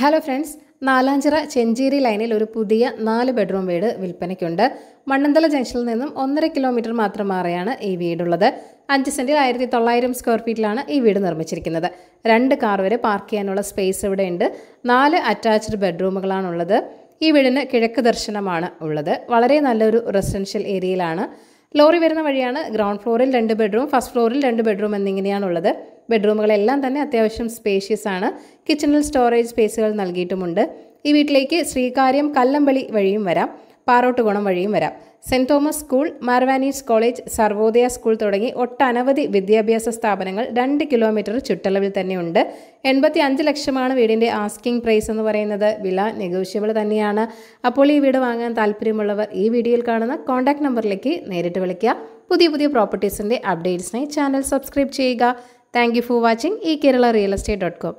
Hello friends, Nalanchira Chencheri ലൈനിൽ ഒരു പുതിയ 4 ബെഡ്റൂം വീട് വിൽപ്പനയ്ക്കുണ്ട്. മണ്ണന്തല ജംഗ്ഷനിൽ നിന്നും 1.5 കിലോമീറ്റർ മാത്രം മാറിയാണ് ഈ വീടുള്ളത്. 5 സെന്റിൽ 1900 സ്ക്വയർ ഫീറ്റിലാണ് ഈ വീട് നിർമ്മിച്ചിരിക്കുന്നത്. 2 കാർ വരെ പാർക്ക് ചെയ്യാനുള്ള സ്പേസ് ഇവിടെ ഉണ്ട്. 4 അറ്റാച്ച്ഡ് ബെഡ്റൂമുകളാണുള്ളത്. ഈ വീടിന് കിഴക്ക് ദർശനമാണ് ഉള്ളത്. വളരെ നല്ലൊരു റെസിഡൻഷ്യൽ ഏരിയയിലാണ്. ലോറി വരുന്ന വഴിയാണ്. ഗ്രൗണ്ട് ഫ്ലോറിൽ 2 ബെഡ്റൂം, ഫസ്റ്റ് ഫ്ലോറിൽ 2 ബെഡ്റൂം എന്നിങ്ങനെയാണുള്ളത്. ബെഡ്റൂമുകളെല്ലാം തന്നെ അത്യാവശ്യം സ്പേഷ്യസ് ആണ്. കിച്ചണിൽ സ്റ്റോറേജ് സ്പേസുകൾ നൽകിയിട്ടുമുണ്ട്. ഈ വീട്ടിലേക്ക് ശ്രീകാര്യം കല്ലമ്പളി വഴിയും വരാം, പാറോട്ടുകുണം വഴിയും വരാം. Saint Thomas school, Mar Ivanios college, Sarvodaya school തുടങ്ങി ഒട്ടനവധി വിദ്യാഭ്യാസ സ്ഥാപനങ്ങൾ 2 കിലോമീറ്റർ ചുറ്റളവിൽ തന്നെയുണ്ട്. 85 ലക്ഷമാണ് വീടിൻ്റെ ആസ്കിംഗ് പ്രൈസ് എന്ന് പറയുന്നത്. വില നെഗോഷ്യബിൾ തന്നെയാണ്. അപ്പോൾ ഈ വീട് വാങ്ങാൻ താല്പര്യമുള്ളവർ ഈ വീഡിയോയിൽ കാണുന്ന കോൺടാക്ട് നമ്പറിലേക്ക് നേരിട്ട് വിളിക്കുക. പുതിയ പ്രോപ്പർട്ടീസിൻ്റെ അപ്ഡേറ്റ്സിനായി ചാനൽ സബ്സ്ക്രൈബ് ചെയ്യുക. Thank you for watching eKerala Real Estate.com.